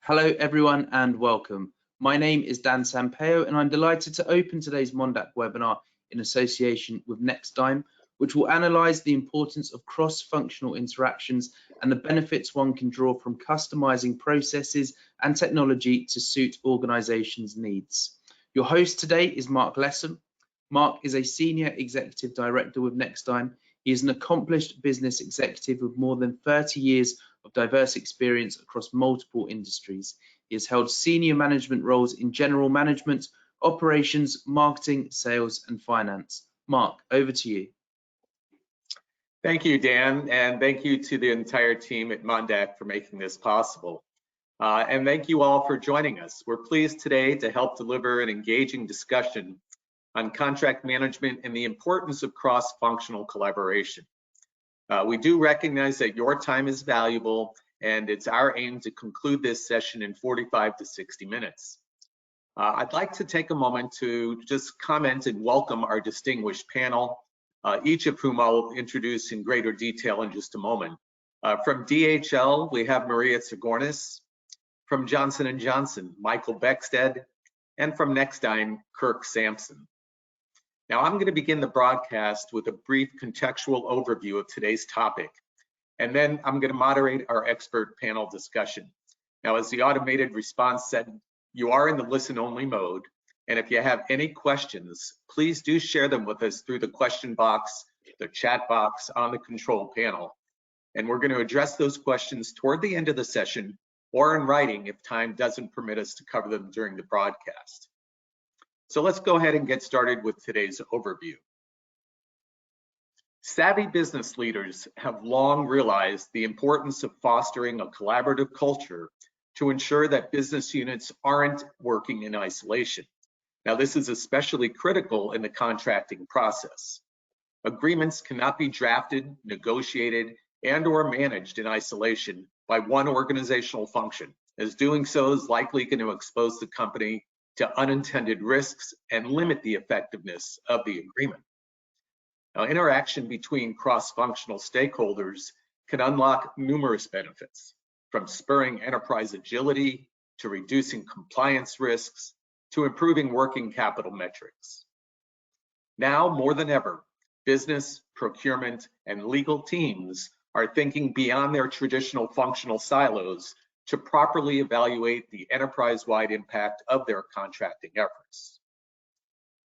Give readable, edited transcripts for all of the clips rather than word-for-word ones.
Hello everyone and welcome. My name is Dan Sampaio and I'm delighted to open today's Mondac webinar in association with Nextime, which will analyse the importance of cross-functional interactions and the benefits one can draw from customising processes and technology to suit organisations' needs. Your host today is Mark Lessam. Mark is a Senior Executive Director with Nextime. He is an accomplished business executive with more than 30 years of diverse experience across multiple industries. He has held senior management roles in general management, operations, marketing, sales, and finance. Mark, over to you. Thank you, Dan, and thank you to the entire team at Mondac for making this possible. And thank you all for joining us. We're pleased today to help deliver an engaging discussion on contract management and the importance of cross-functional collaboration. We do recognize that your time is valuable, and it's our aim to conclude this session in 45 to 60 minutes. I'd like to take a moment to just comment and welcome our distinguished panel, each of whom I'll introduce in greater detail in just a moment. From DHL, we have Maria Tsigornis. From Johnson & Johnson, Michael Beckstead. And from Nextime, Kirk Sampson. Now, I'm going to begin the broadcast with a brief contextual overview of today's topic, and then I'm going to moderate our expert panel discussion. Now, as the automated response said, you are in the listen-only mode, and if you have any questions, please do share them with us through the question box, the chat box on the control panel, and we're going to address those questions toward the end of the session or in writing if time doesn't permit us to cover them during the broadcast. So let's go ahead and get started with today's overview. Savvy business leaders have long realized the importance of fostering a collaborative culture to ensure that business units aren't working in isolation. Now, this is especially critical in the contracting process. Agreements cannot be drafted, negotiated, and/or managed in isolation by one organizational function, as doing so is likely going to expose the company to unintended risks and limit the effectiveness of the agreement. Now, interaction between cross-functional stakeholders can unlock numerous benefits, from spurring enterprise agility to reducing compliance risks to improving working capital metrics. Now, more than ever, business, procurement, and legal teams are thinking beyond their traditional functional silos to properly evaluate the enterprise-wide impact of their contracting efforts.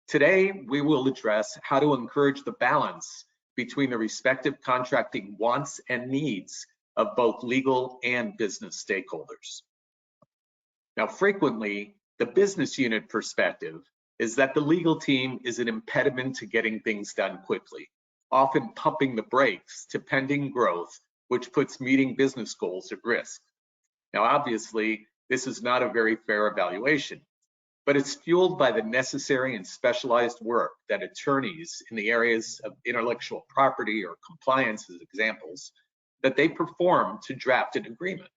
Today, we will address how to encourage the balance between the respective contracting wants and needs of both legal and business stakeholders. Now, frequently, the business unit perspective is that the legal team is an impediment to getting things done quickly, often pumping the brakes to pending growth, which puts meeting business goals at risk. Now, obviously, this is not a very fair evaluation, but it's fueled by the necessary and specialized work that attorneys in the areas of intellectual property or compliance, as examples, that they perform to draft an agreement.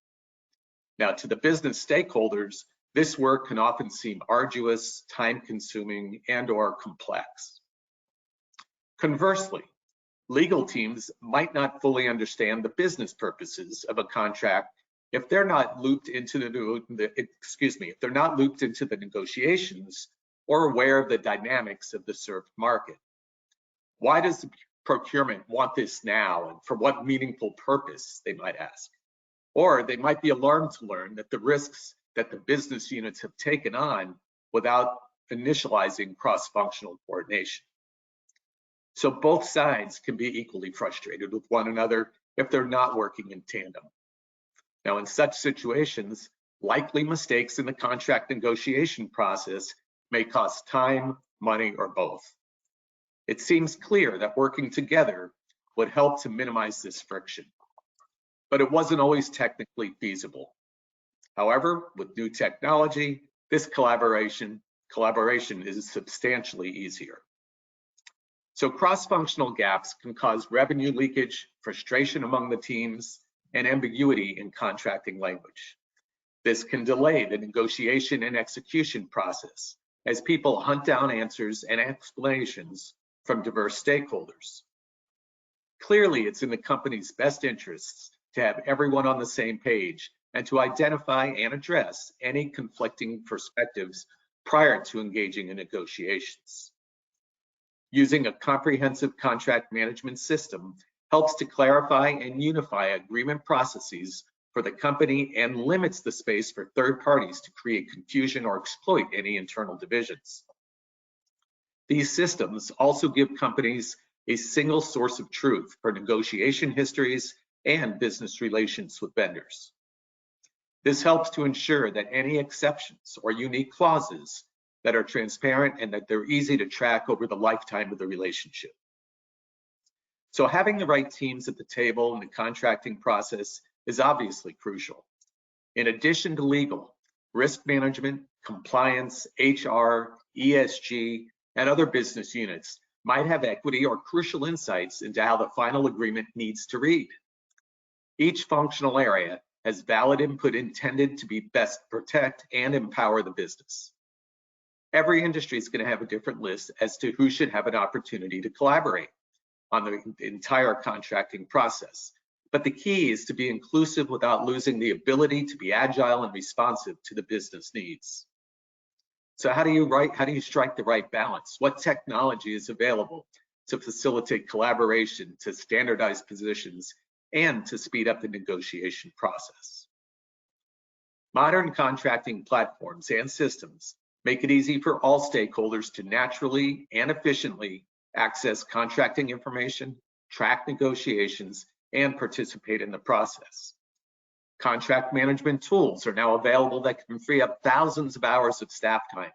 Now, to the business stakeholders, this work can often seem arduous, time-consuming, and/or complex. Conversely, legal teams might not fully understand the business purposes of a contract if they're not looped into if they're not looped into the negotiations or aware of the dynamics of the served market. Why does the procurement want this now, and for what meaningful purpose, they might ask? Or they might be alarmed to learn that the risks that the business units have taken on without initializing cross-functional coordination. So both sides can be equally frustrated with one another if they're not working in tandem. Now, in such situations, likely mistakes in the contract negotiation process may cost time, money, or both. It seems clear that working together would help to minimize this friction, but it wasn't always technically feasible. However, with new technology, this collaboration is substantially easier. So cross-functional gaps can cause revenue leakage, frustration among the teams, and ambiguity in contracting language. This can delay the negotiation and execution process as people hunt down answers and explanations from diverse stakeholders. Clearly, it's in the company's best interests to have everyone on the same page and to identify and address any conflicting perspectives prior to engaging in negotiations. Using a comprehensive contract management system helps to clarify and unify agreement processes for the company and limits the space for third parties to create confusion or exploit any internal divisions. These systems also give companies a single source of truth for negotiation histories and business relations with vendors. This helps to ensure that any exceptions or unique clauses that are transparent and that they're easy to track over the lifetime of the relationship. So having the right teams at the table in the contracting process is obviously crucial. In addition to legal, risk management, compliance, HR, ESG, and other business units might have equity or crucial insights into how the final agreement needs to read. Each functional area has valid input intended to be best protect and empower the business. Every industry is going to have a different list as to who should have an opportunity to collaborate on the entire contracting process. But the key is to be inclusive without losing the ability to be agile and responsive to the business needs. So how do you strike the right balance? What technology is available to facilitate collaboration, to standardize positions, and to speed up the negotiation process? Modern contracting platforms and systems make it easy for all stakeholders to naturally and efficiently access contracting information, track negotiations, and participate in the process. Contract management tools are now available that can free up thousands of hours of staff time,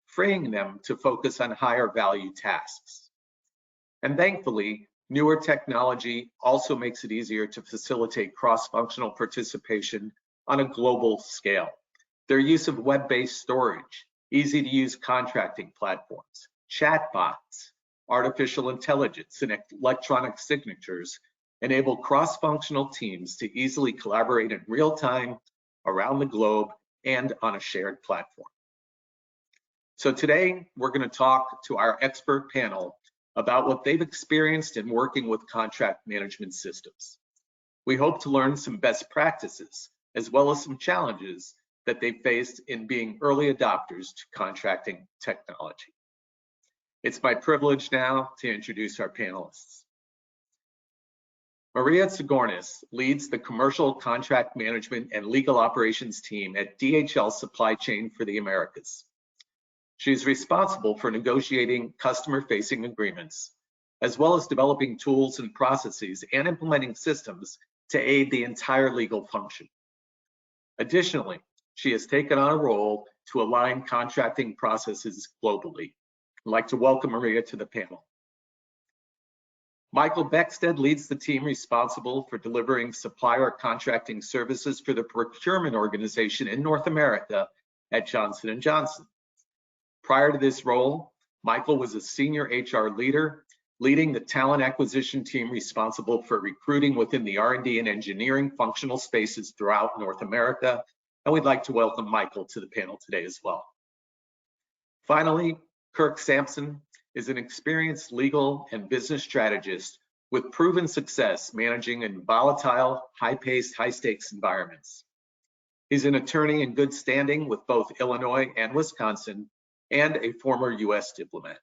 freeing them to focus on higher value tasks. And thankfully, newer technology also makes it easier to facilitate cross-functional participation on a global scale. Their use of web-based storage, easy-to-use contracting platforms, chatbots, artificial intelligence, and electronic signatures enable cross-functional teams to easily collaborate in real time, around the globe, and on a shared platform. So today, we're going to talk to our expert panel about what they've experienced in working with contract management systems. We hope to learn some best practices, as well as some challenges that they've faced in being early adopters to contracting technology. It's my privilege now to introduce our panelists. Maria Tsigornis leads the commercial contract management and legal operations team at DHL Supply Chain for the Americas. She's responsible for negotiating customer-facing agreements, as well as developing tools and processes and implementing systems to aid the entire legal function. Additionally, she has taken on a role to align contracting processes globally. I'd like to welcome Maria to the panel. Michael Beckstead leads the team responsible for delivering supplier contracting services for the procurement organization in North America at Johnson & Johnson. Prior to this role, Michael was a senior HR leader, leading the talent acquisition team responsible for recruiting within the R&D and engineering functional spaces throughout North America. And we'd like to welcome Michael to the panel today as well. Finally, Kirk Sampson is an experienced legal and business strategist with proven success managing in volatile, high-paced, high-stakes environments. He's an attorney in good standing with both Illinois and Wisconsin, and a former US diplomat.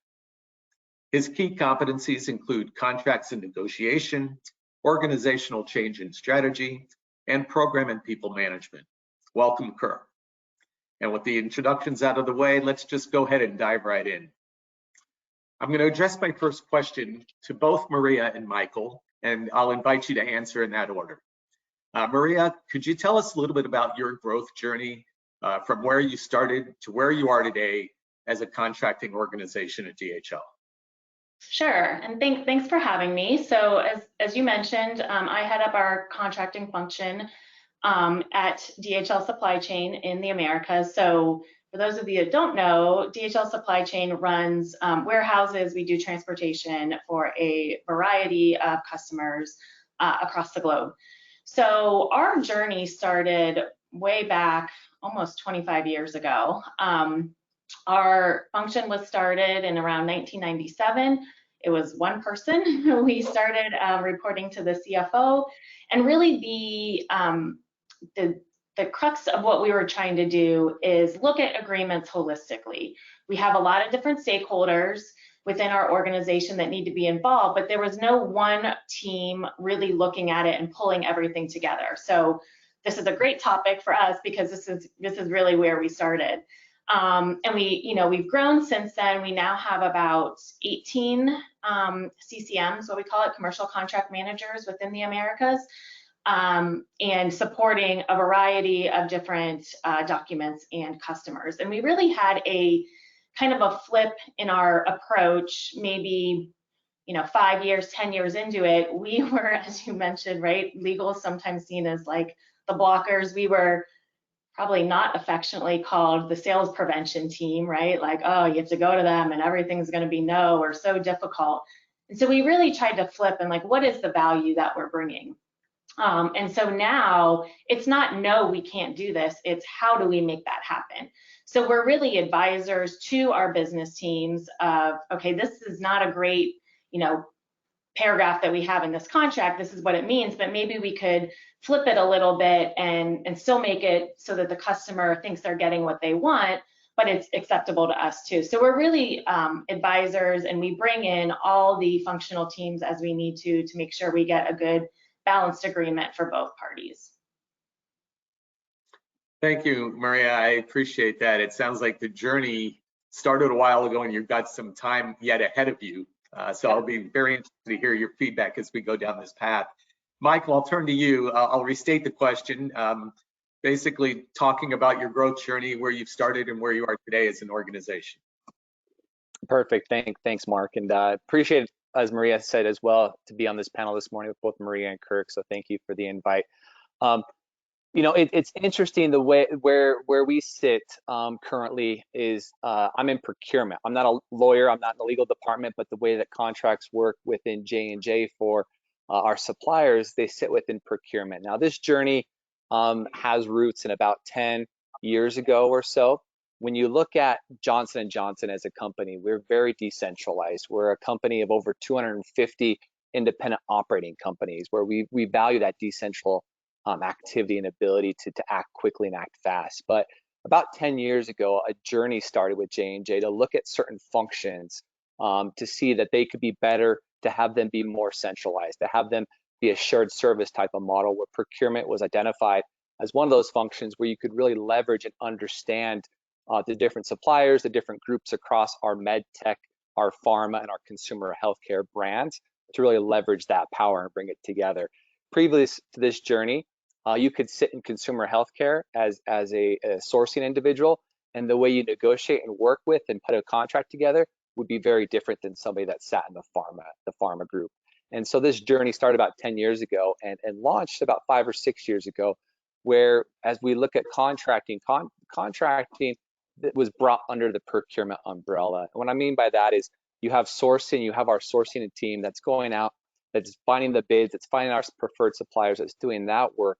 His key competencies include contracts and negotiation, organizational change and strategy, and program and people management. Welcome, Kirk. And with the introductions out of the way, let's just go ahead and dive right in. I'm going to address my first question to both Maria and Michael, and I'll invite you to answer in that order. Maria, could you tell us a little bit about your growth journey from where you started to where you are today as a contracting organization at DHL? Sure, and thanks for having me. So as you mentioned, I head up our contracting function at DHL Supply Chain in the Americas. So for those of you that don't know, DHL Supply Chain runs warehouses. We do transportation for a variety of customers across the globe. So our journey started way back almost 25 years ago. Our function was started in around 1997. It was one person. We started reporting to the CFO, and really the the crux of what we were trying to do is look at agreements holistically. We have a lot of different stakeholders within our organization that need to be involved, but there was no one team really looking at it and pulling everything together. So this is a great topic for us because this is really where we started. And we've grown since then. We now have about 18 CCMs, what we call it, commercial contract managers within the Americas, and supporting a variety of different documents and customers. And we really had a kind of a flip in our approach, maybe 5 years, 10 years into it. We were, as you mentioned, right, legal is sometimes seen as like the blockers. We were probably not affectionately called the sales prevention team, right? Like, oh, you have to go to them and everything's going to be no or so difficult. And so we really tried to flip and like, what is the value that we're bringing? And so now it's not no, we can't do this. It's how do we make that happen? So we're really advisors to our business teams of, okay, this is not a great, paragraph that we have in this contract. This is what it means, but maybe we could flip it a little bit and still make it so that the customer thinks they're getting what they want, but it's acceptable to us too. So we're really advisors, and we bring in all the functional teams as we need to make sure we get a good balanced agreement for both parties. Thank you, Maria. I appreciate that. It sounds like the journey started a while ago and you've got some time yet ahead of you. So I'll be very interested to hear your feedback as we go down this path. Michael, I'll turn to you. I'll restate the question, basically talking about your growth journey, where you've started and where you are today as an organization. Perfect. Thanks, Mark. And appreciate it, as Maria said as well, to be on this panel this morning with both Maria and Kirk. So thank you for the invite. It's interesting the way where we sit currently is I'm in procurement. I'm not a lawyer. I'm not in the legal department, but the way that contracts work within J&J for our suppliers, they sit within procurement. Now, this journey has roots in about 10 years ago or so. When you look at Johnson & Johnson as a company, we're very decentralized. We're a company of over 250 independent operating companies where we value that decentral activity and ability to act quickly and act fast. But about 10 years ago, a journey started with J&J to look at certain functions to see that they could be better, to have them be more centralized, to have them be a shared service type of model where procurement was identified as one of those functions where you could really leverage and understand the different suppliers, the different groups across our med tech, our pharma, and our consumer healthcare brands to really leverage that power and bring it together. Previous to this journey, you could sit in consumer healthcare as a sourcing individual, and the way you negotiate and work with and put a contract together would be very different than somebody that sat in the pharma group. And so this journey started about 10 years ago and launched about 5 or 6 years ago, where as we look at contracting that was brought under the procurement umbrella. And what I mean by that is you have sourcing, you have our sourcing team that's going out, that's finding the bids, that's finding our preferred suppliers, that's doing that work.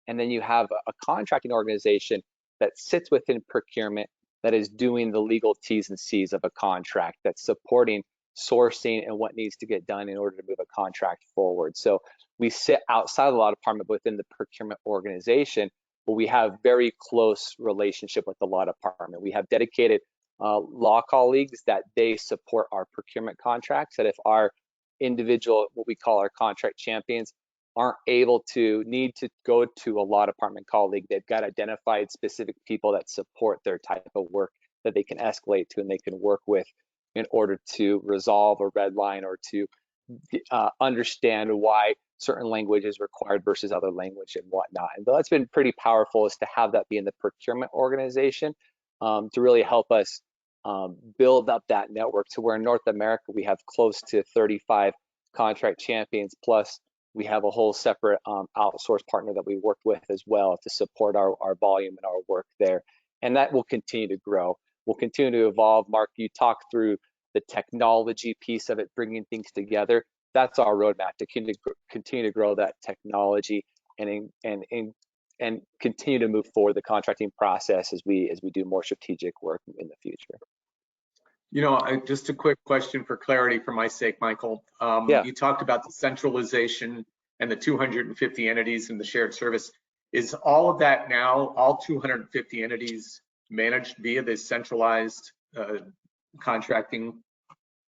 And then you have a contracting organization that sits within procurement that is doing the legal T's and C's of a contract, that's supporting sourcing and what needs to get done in order to move a contract forward. So we sit outside of the law department within the procurement organization, but we have very close relationship with the law department. We have dedicated law colleagues that they support our procurement contracts, that if our individual, what we call our contract champions, aren't able to, need to go to a law department colleague, they've got identified specific people that support their type of work that they can escalate to and they can work with in order to resolve a red line or to understand why certain language is required versus other language and whatnot. And that's been pretty powerful, is to have that be in the procurement organization to really help us build up that network to where in North America we have close to 35 contract champions, plus we have a whole separate outsource partner that we work with as well to support our volume and our work there. And that will continue to grow. We'll continue to evolve. Mark, you talked through the technology piece of it, bringing things together. That's our roadmap, to continue to grow that technology and continue to move forward the contracting process as we do more strategic work in the future. Just a quick question for clarity for my sake, Michael. You talked about the centralization and the 250 entities and the shared service. Is all of that now, all 250 entities managed via this centralized contracting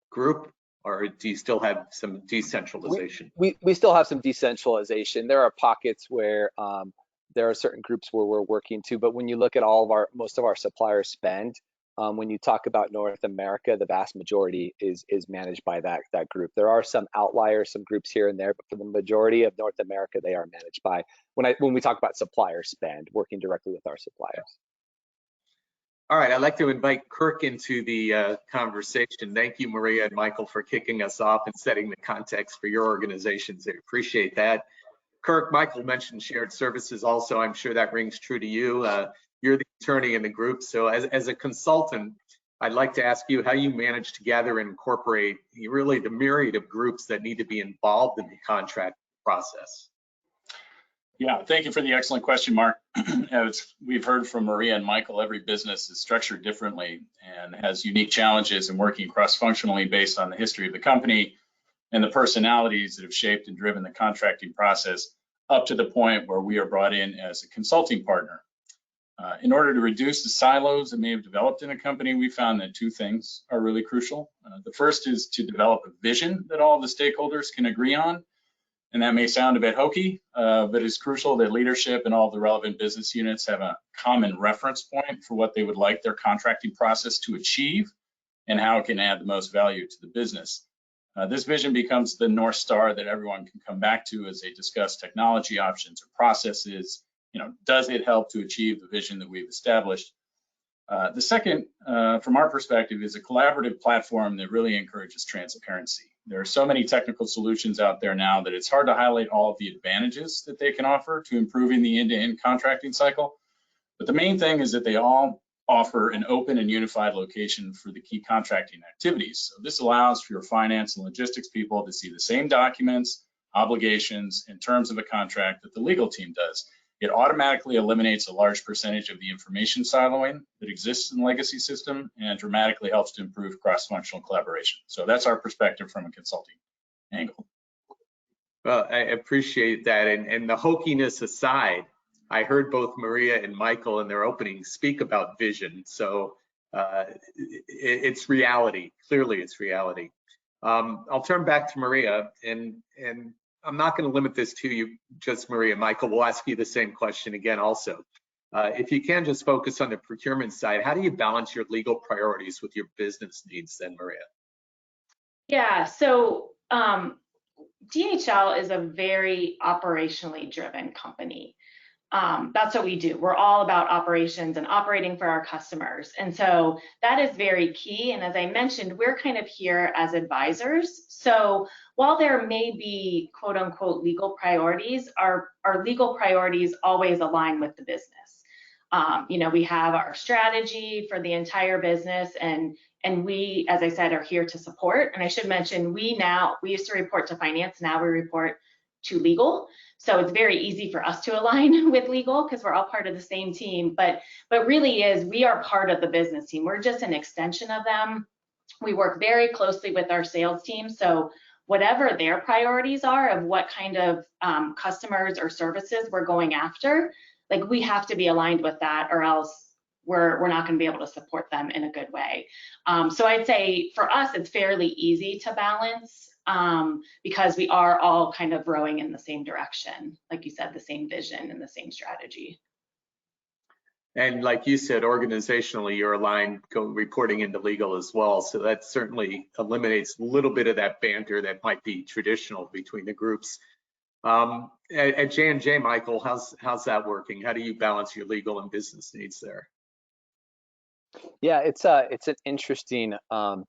group, or do you still have some decentralization? We still have some decentralization. There are pockets where there are certain groups where we're working to, but when you look at most of our supplier spend, when you talk about North America, the vast majority is managed by that group. There are some outliers, some groups here and there, but for the majority of North America, they are managed by, when we talk about supplier spend, working directly with our suppliers. All right, I'd like to invite Kirk into the conversation. Thank you, Maria and Michael, for kicking us off and setting the context for your organizations. I appreciate that. Kirk, Michael mentioned shared services also. I'm sure that rings true to you. You're the attorney in the group. So as a consultant, I'd like to ask you how you manage to gather and incorporate really the myriad of groups that need to be involved in the contract process. Yeah, thank you for the excellent question, Mark. As we've heard from Maria and Michael, every business is structured differently and has unique challenges in working cross-functionally based on the history of the company and the personalities that have shaped and driven the contracting process up to the point where we are brought in as a consulting partner. In order to reduce the silos that may have developed in a company, we found that two things are really crucial. The first is to develop a vision that all the stakeholders can agree on. And that may sound a bit hokey, but it's crucial that leadership and all the relevant business units have a common reference point for what they would like their contracting process to achieve and how it can add the most value to the business. This vision becomes the North Star that everyone can come back to as they discuss technology options or processes. Does it help to achieve the vision that we've established? The second, from our perspective, is a collaborative platform that really encourages transparency. There are so many technical solutions out there now that it's hard to highlight all of the advantages that they can offer to improving the end-to-end contracting cycle. But the main thing is that they all offer an open and unified location for the key contracting activities. So this allows for your finance and logistics people to see the same documents, obligations, and terms of a contract that the legal team does. It automatically eliminates a large percentage of the information siloing that exists in the legacy system and dramatically helps to improve cross-functional collaboration. So that's our perspective from a consulting angle. Well, I appreciate that. And the hokiness aside, I heard both Maria and Michael in their opening speak about vision. So it's reality. Clearly, it's reality. I'll turn back to Maria, and I'm not going to limit this to you, just Maria. Michael, we'll ask you the same question again also. If you can just focus on the procurement side, how do you balance your legal priorities with your business needs then, Maria? Yeah, so DHL is a very operationally driven company. That's what we do. We're all about operations and operating for our customers. And so that is very key. And as I mentioned, we're kind of here as advisors. So while there may be quote unquote legal priorities, our legal priorities always align with the business. We have our strategy for the entire business, and we, as I said, are here to support. And I should mention, we used to report to finance, now we report to legal. So it's very easy for us to align with legal because we're all part of the same team, but really we are part of the business team. We're just an extension of them. We work very closely with our sales team. So whatever their priorities are of what kind of customers or services we're going after, like we have to be aligned with that, or else we're not going to be able to support them in a good way. So I'd say for us, it's fairly easy to balance because we are all kind of rowing in the same direction. Like you said, the same vision and the same strategy. And like you said, organizationally, you're aligned reporting into legal as well. So that certainly eliminates a little bit of that banter that might be traditional between the groups. At J&J, Michael, how's that working? How do you balance your legal and business needs there? Yeah, it's an interesting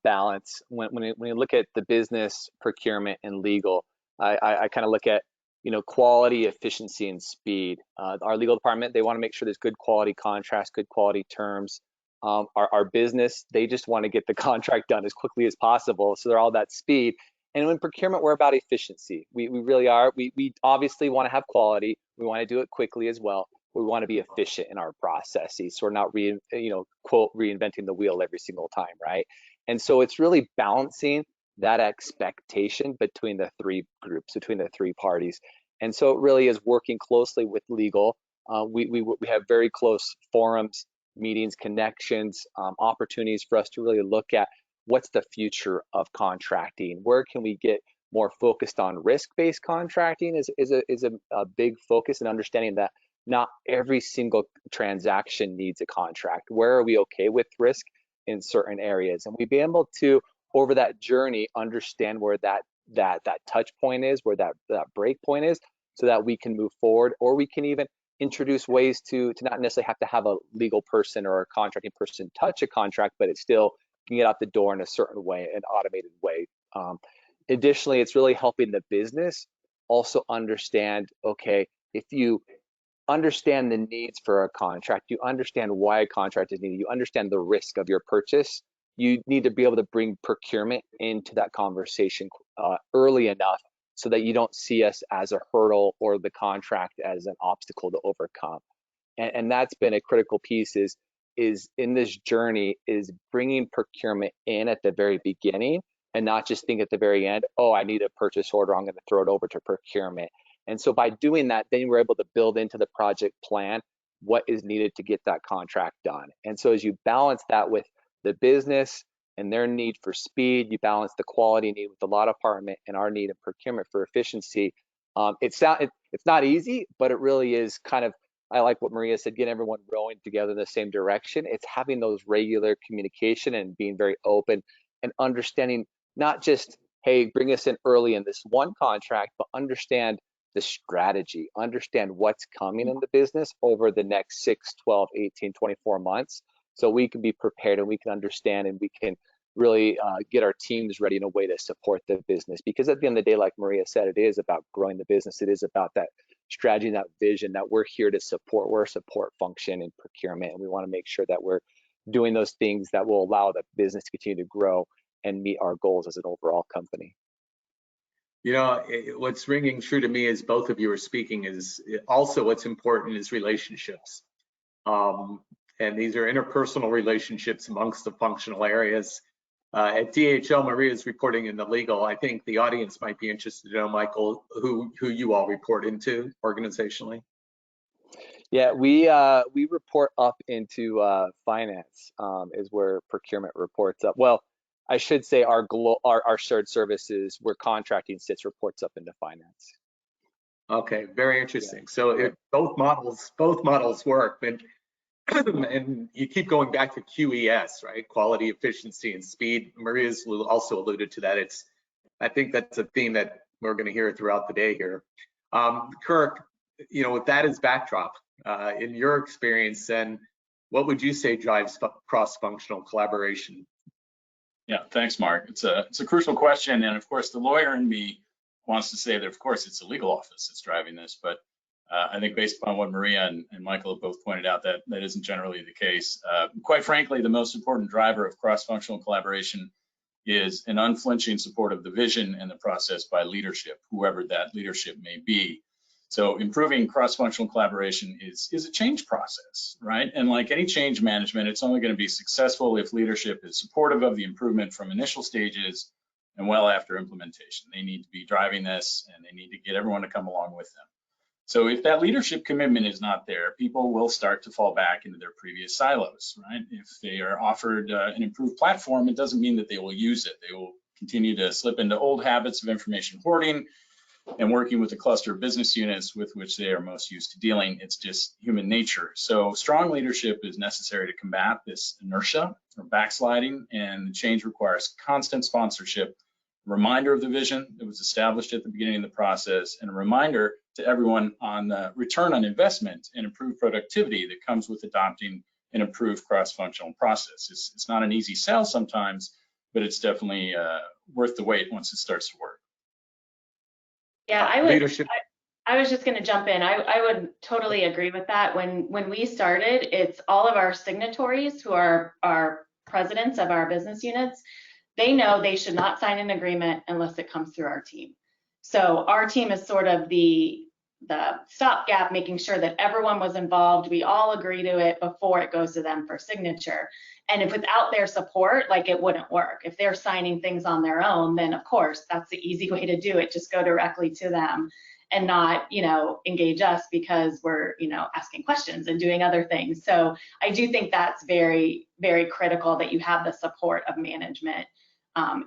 balance when you look at the business, procurement, and legal. I kind of look at quality, efficiency, and speed. Our legal department, they want to make sure there's good quality contracts, good quality terms. Our business, they just want to get the contract done as quickly as possible. So they're all about speed. And in procurement, we're about efficiency. We really are. We obviously want to have quality. We want to do it quickly as well. We want to be efficient in our processes, so we're not quote reinventing the wheel every single time, right? And so it's really balancing that expectation between the three groups, between the three parties. And so it really is working closely with legal We have very close forums, meetings, connections, opportunities for us to really look at what's the future of contracting. Where can we get more focused on risk-based contracting is a big focus, and understanding that not every single transaction needs a contract. Where are we okay with risk in certain areas? And we've been able to, over that journey, understand where that touch point is, where that break point is, so that we can move forward, or we can even introduce ways to not necessarily have to have a legal person or a contracting person touch a contract, but it still can get out the door in a certain way, an automated way. Additionally, it's really helping the business also understand, okay, if you understand the needs for a contract, you understand why a contract is needed, you understand the risk of your purchase, you need to be able to bring procurement into that conversation early enough so that you don't see us as a hurdle or the contract as an obstacle to overcome. And that's been a critical piece is in this journey is bringing procurement in at the very beginning, and not just think at the very end, oh, I need a purchase order, I'm going to throw it over to procurement. And so by doing that, then we're able to build into the project plan what is needed to get that contract done. And so as you balance that with the business and their need for speed, you balance the quality need with the law department and our need in procurement for efficiency. It's not easy, but it really is kind of, I like what Maria said, getting everyone rowing together in the same direction. It's having those regular communication and being very open and understanding not just, hey, bring us in early in this one contract, but understand the strategy, understand what's coming in the business over the next 6, 12, 18, 24 months. So we can be prepared and we can understand and we can really get our teams ready in a way to support the business. Because at the end of the day, like Maria said, it is about growing the business. It is about that strategy and that vision that we're here to support. We're a support function in procurement, and we want to make sure that we're doing those things that will allow the business to continue to grow and meet our goals as an overall company. You know, what's ringing true to me as both of you are speaking is also what's important is relationships. And these are interpersonal relationships amongst the functional areas. At DHL, Maria's reporting in the legal. I think the audience might be interested to know, Michael, who you all report into organizationally. Yeah, we report up into finance is where procurement reports up. Well, I should say our shared services where contracting sits reports up into finance. Okay, very interesting. Yeah. So both models work, and you keep going back to QES, right? Quality, efficiency, and speed. Maria's also alluded to that. I think that's a theme that we're going to hear throughout the day here. Kirk, you know, with that as backdrop, in your experience, then what would you say drives cross-functional collaboration? Yeah, thanks, Mark. It's a crucial question, and of course, the lawyer in me wants to say that, of course, it's the legal office that's driving this, but I think based upon what Maria and Michael have both pointed out, that isn't generally the case. Quite frankly, the most important driver of cross-functional collaboration is an unflinching support of the vision and the process by leadership, whoever that leadership may be. So improving cross-functional collaboration is a change process, right? And like any change management, it's only going to be successful if leadership is supportive of the improvement from initial stages and well after implementation. They need to be driving this, and they need to get everyone to come along with them. So if that leadership commitment is not there, people will start to fall back into their previous silos, right? If they are offered an improved platform, it doesn't mean that they will use it. They will continue to slip into old habits of information hoarding and working with a cluster of business units with which they are most used to dealing. It's just human nature. So strong leadership is necessary to combat this inertia or backsliding, and the change requires constant sponsorship, a reminder of the vision that was established at the beginning of the process, and a reminder to everyone on the return on investment and improved productivity that comes with adopting an improved cross-functional process. It's not an easy sell sometimes, but it's definitely worth the wait once it starts to work. Yeah, I was just going to jump in. I would totally agree with that. When we started, it's all of our signatories who are our presidents of our business units. They know they should not sign an agreement unless it comes through our team. So our team is sort of the stopgap, making sure that everyone was involved. We all agree to it before it goes to them for signature. And if without their support, like, it wouldn't work. If they're signing things on their own, then of course that's the easy way to do it. Just go directly to them and not, engage us because we're, asking questions and doing other things. So I do think that's very, very critical that you have the support of management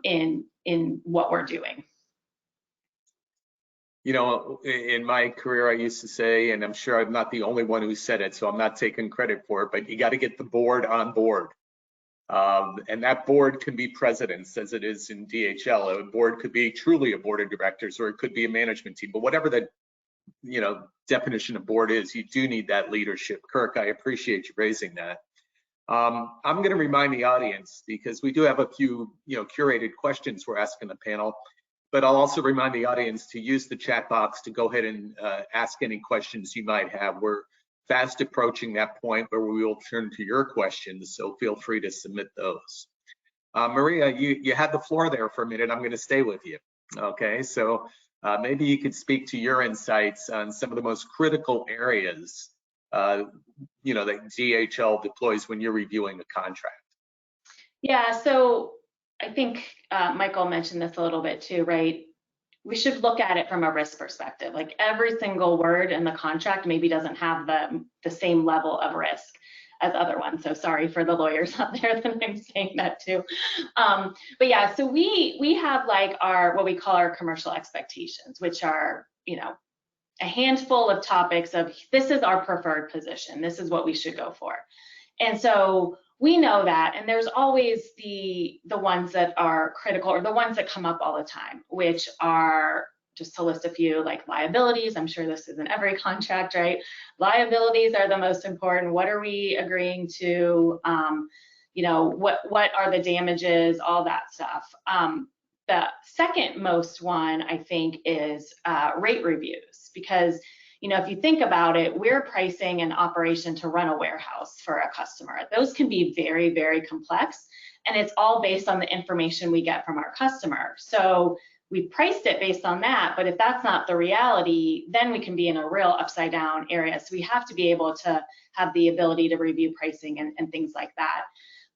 in what we're doing. In my career, I used to say, and I'm sure I'm not the only one who said it, so I'm not taking credit for it, but you got to get the board on board. And that board can be presidents, as it is in DHL. A board could be truly a board of directors, or it could be a management team. But whatever the definition of board is, you do need that leadership. Kirk, I appreciate you raising that. I'm going to remind the audience, because we do have a few curated questions we're asking the panel. But I'll also remind the audience to use the chat box to go ahead and ask any questions you might have. We're fast approaching that point where we will turn to your questions, so feel free to submit those. Maria, you had the floor there for a minute. I'm going to stay with you. Okay, so maybe you could speak to your insights on some of the most critical areas that DHL deploys when you're reviewing a contract. Yeah, so I think Michael mentioned this a little bit too, right? We should look at it from a risk perspective. Like every single word in the contract maybe doesn't have the same level of risk as other ones. So sorry for the lawyers out there that I'm saying that too. But yeah, so we have like what we call our commercial expectations, which are, a handful of topics of this is our preferred position. This is what we should go for. And so we know that, and there's always the ones that are critical, or the ones that come up all the time, which are, just to list a few, like liabilities. I'm sure this is in every contract, right? Liabilities are the most important. What are we agreeing to? What are the damages? All that stuff. The second most one, I think, is rate reviews, because if you think about it, we're pricing an operation to run a warehouse for a customer. Those can be very, very complex, and it's all based on the information we get from our customer. So we priced it based on that, but if that's not the reality, then we can be in a real upside down area. So we have to be able to have the ability to review pricing and things like that.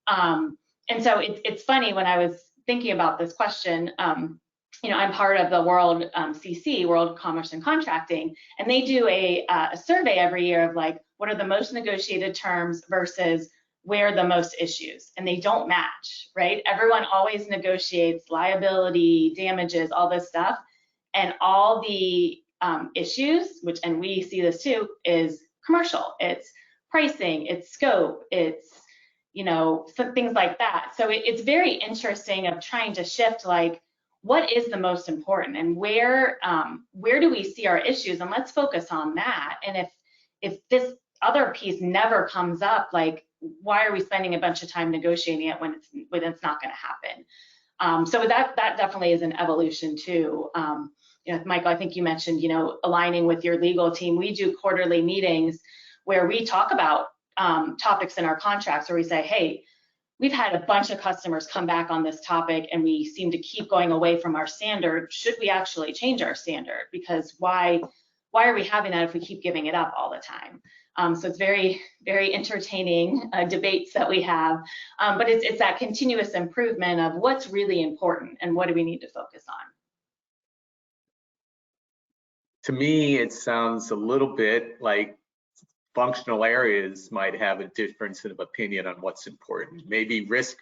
And so it's funny, when I was thinking about this question, I'm part of the World CC, World Commerce and Contracting, and they do a survey every year of like, what are the most negotiated terms versus where are the most issues, and they don't match, right? Everyone always negotiates liability, damages, all this stuff, and all the issues, and we see this too, is commercial. It's pricing, it's scope, it's some things like that. So it's very interesting of trying to shift like, what is the most important, and where do we see our issues, and let's focus on that. And if this other piece never comes up, like, why are we spending a bunch of time negotiating it when it's not going to happen? So that definitely is an evolution too. Michael, I think you mentioned aligning with your legal team. We do quarterly meetings where we talk about topics in our contracts, where we say, hey, we've had a bunch of customers come back on this topic and we seem to keep going away from our standard. Should we actually change our standard? Because why are we having that if we keep giving it up all the time? So it's very, very entertaining debates that we have, but it's that continuous improvement of what's really important and what do we need to focus on. To me, it sounds a little bit like functional areas might have a difference of opinion on what's important. Maybe risk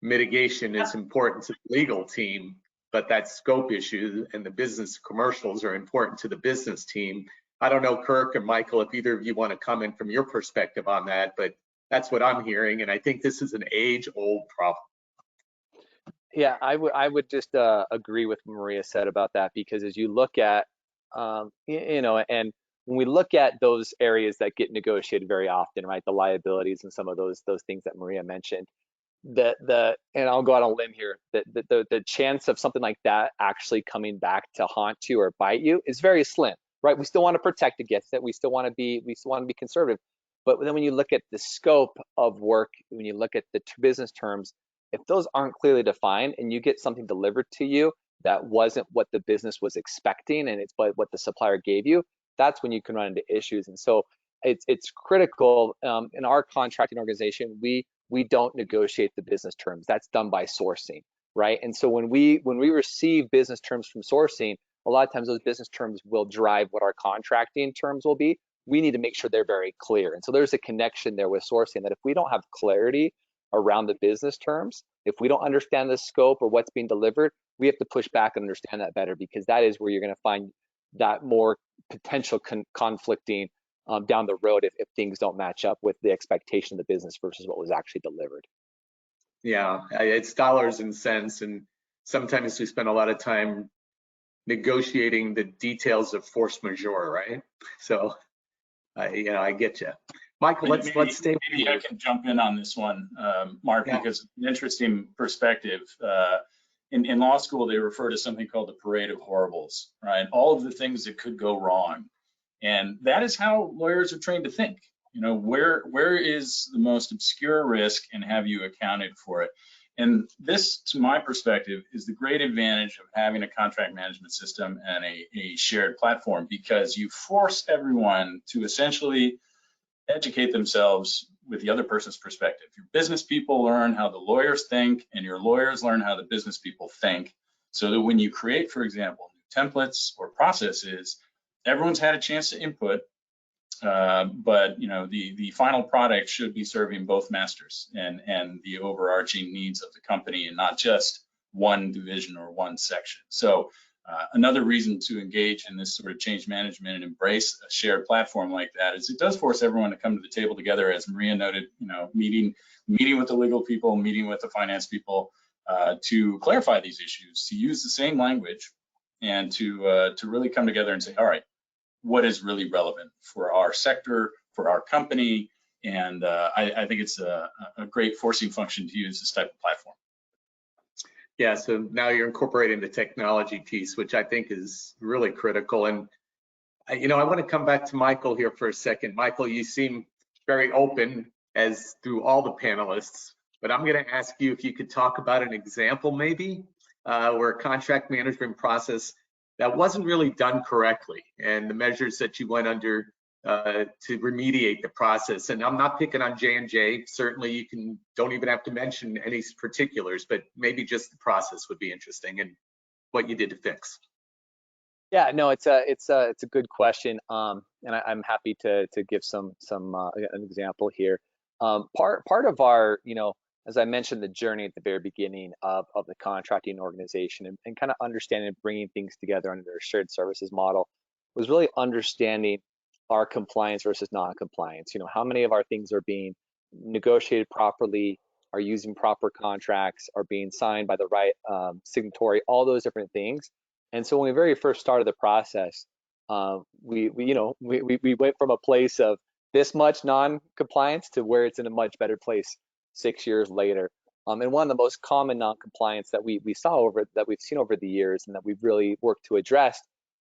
mitigation is important to the legal team, but that scope issue and the business commercials are important to the business team. I don't know, Kirk and Michael, if either of you want to comment from your perspective on that, but that's what I'm hearing, and I think this is an age-old problem. Yeah, I would just agree with what Maria said about that, because as you look at, and when we look at those areas that get negotiated very often, right, the liabilities and some of those things that Maria mentioned, and I'll go out on a limb here, the chance of something like that actually coming back to haunt you or bite you is very slim, right? We still want to protect against it. We still want to be conservative. But then when you look at the scope of work, when you look at the business terms, if those aren't clearly defined and you get something delivered to you that wasn't what the business was expecting and it's what the supplier gave you, that's when you can run into issues. And so it's critical. In our contracting organization, we don't negotiate the business terms. That's done by sourcing, right? And so when we receive business terms from sourcing, a lot of times those business terms will drive what our contracting terms will be. We need to make sure they're very clear. And so there's a connection there with sourcing that if we don't have clarity around the business terms, if we don't understand the scope or what's being delivered, we have to push back and understand that better, because that is where you're going to find that more potential conflicting down the road if things don't match up with the expectation of the business versus what was actually delivered. Yeah, it's dollars and cents, and sometimes we spend a lot of time negotiating the details of force majeure, right? So, I get you. Michael, let's stay. Maybe I can jump in on this one, Mark, Yeah. because it's an interesting perspective. In law school, they refer to something called the parade of horribles, right? All of the things that could go wrong. And that is how lawyers are trained to think. Where is the most obscure risk, and have you accounted for it? And this, to my perspective, is the great advantage of having a contract management system and a shared platform, because you force everyone to essentially educate themselves with the other person's perspective. Your business people learn how the lawyers think, and your lawyers learn how the business people think, so that when you create, for example, new templates or processes, everyone's had a chance to input, but the final product should be serving both masters and the overarching needs of the company, and not just one division or one section. So another reason to engage in this sort of change management and embrace a shared platform like that is it does force everyone to come to the table together, as Maria noted, meeting with the legal people, meeting with the finance people to clarify these issues, to use the same language, and to really come together and say, all right, what is really relevant for our sector, for our company? And I think it's a great forcing function to use this type of platform. Yeah, so now you're incorporating the technology piece, which I think is really critical. And I want to come back to Michael here for a second. Michael, you seem very open, as do all the panelists, but I'm going to ask you if you could talk about an example maybe where a contract management process that wasn't really done correctly, and the measures that you went under to remediate the process. And I'm not picking on J&J. Certainly, you don't even have to mention any particulars, but maybe just the process would be interesting and what you did to fix. Yeah, no, it's a good question, and I'm happy to give an example here. Part of our, as I mentioned, the journey at the very beginning of the contracting organization and kind of understanding and bringing things together under a shared services model was really understanding our compliance versus non-compliance. How many of our things are being negotiated properly, are using proper contracts, are being signed by the right signatory, all those different things. And so when we very first started the process, we went from a place of this much non-compliance to where it's in a much better place 6 years later. And one of the most common non-compliance that we've seen over the years, and that we've really worked to address,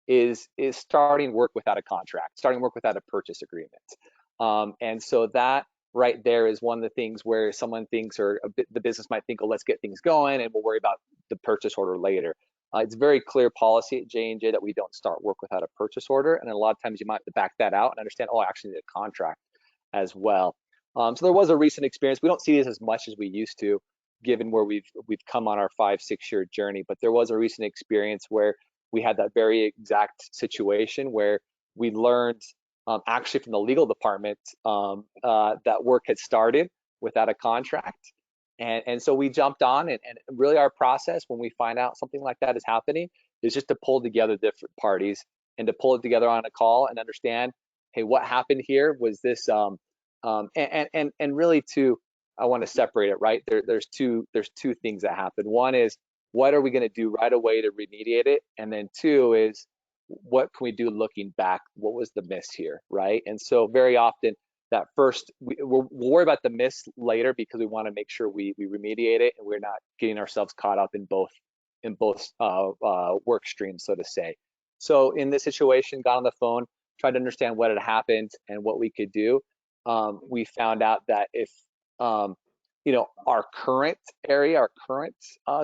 is starting work without a contract, starting work without a purchase agreement. And so that right there is one of the things where someone thinks, or the business might think, oh, let's get things going and we'll worry about the purchase order later. It's very clear policy at J&J that we don't start work without a purchase order, and a lot of times you might have to back that out and understand, oh, I actually need a contract as well. So there was a recent experience. We don't see this as much as we used to, given where we've come on our 5-6 year journey, but there was a recent experience where we had that very exact situation where we learned actually from the legal department that work had started without a contract. And so we jumped on, and really our process when we find out something like that is happening is just to pull together different parties and to pull it together on a call and understand, hey, what happened here was this, and really I want to separate it, right? There's two things that happen. One is, what are we going to do right away to remediate it? And then two is, what can we do looking back? What was the miss here, right? And so very often that first, we'll worry about the miss later because we want to make sure we remediate it and we're not getting ourselves caught up in both work streams, so to say. So in this situation, got on the phone, tried to understand what had happened and what we could do. We found out that if our current area, our current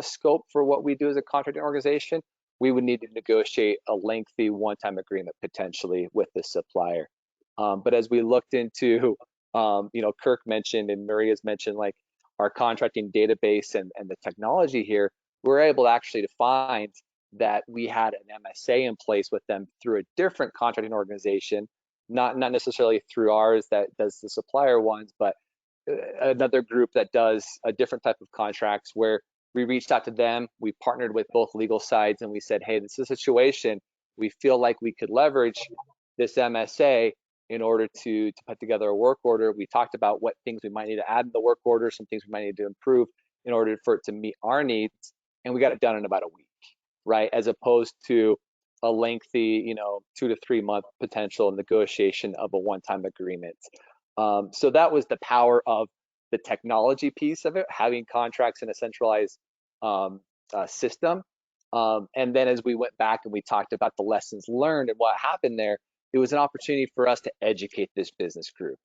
scope for what we do as a contracting organization, we would need to negotiate a lengthy one-time agreement potentially with the supplier. But as we looked into, Kirk mentioned and Maria's mentioned, like our contracting database and the technology here, we're able actually to find that we had an MSA in place with them through a different contracting organization, not necessarily through ours that does the supplier ones, but another group that does a different type of contracts, where we reached out to them, we partnered with both legal sides, and we said, hey, this is a situation we feel like we could leverage this MSA in order to put together a work order. We talked about what things we might need to add in the work order, some things we might need to improve in order for it to meet our needs, and we got it done in about a week, right? As opposed to a lengthy, 2 to 3 month potential negotiation of a one-time agreement. So that was the power of the technology piece of it, having contracts in a centralized system. And then as we went back and we talked about the lessons learned and what happened there, it was an opportunity for us to educate this business group.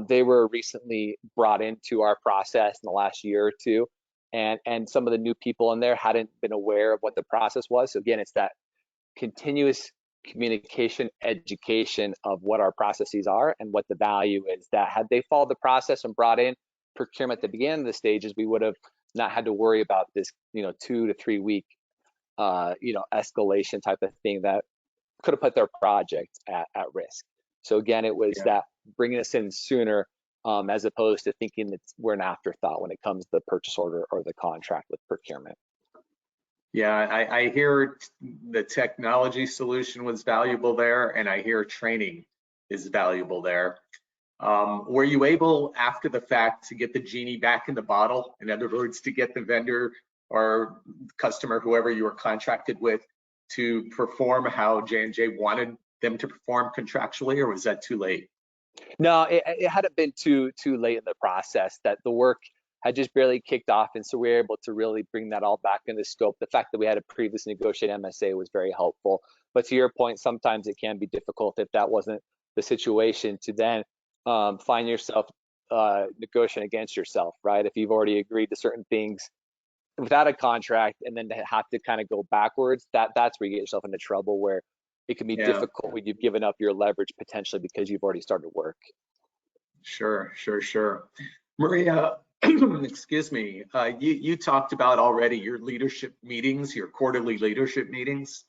They were recently brought into our process in the last year or two, and some of the new people in there hadn't been aware of what the process was. So again, it's that continuous communication, education of what our processes are and what the value is. That had they followed the process and brought in procurement at the beginning of the stages, we would have not had to worry about this, 2 to 3 week, escalation type of thing that could have put their project at risk. So again, it was that bringing us in sooner, as opposed to thinking that we're an afterthought when it comes to the purchase order or the contract with procurement. Yeah, I hear the technology solution was valuable there, and I hear training is valuable there. Were you able, after the fact, to get the genie back in the bottle? In other words, to get the vendor or customer, whoever you were contracted with, to perform how J&J wanted them to perform contractually, or was that too late? No, it hadn't been too late in the process. That the work had just barely kicked off, and so we were able to really bring that all back into scope. The fact that we had a previously negotiated MSA was very helpful. But to your point, sometimes it can be difficult, if that wasn't the situation, to then find yourself negotiating against yourself, right? If you've already agreed to certain things without a contract, and then to have to kind of go backwards, that's where you get yourself into trouble, where it can be difficult when you've given up your leverage potentially because you've already started work. Sure. Maria, excuse me, you talked about already your leadership meetings, your quarterly leadership meetings,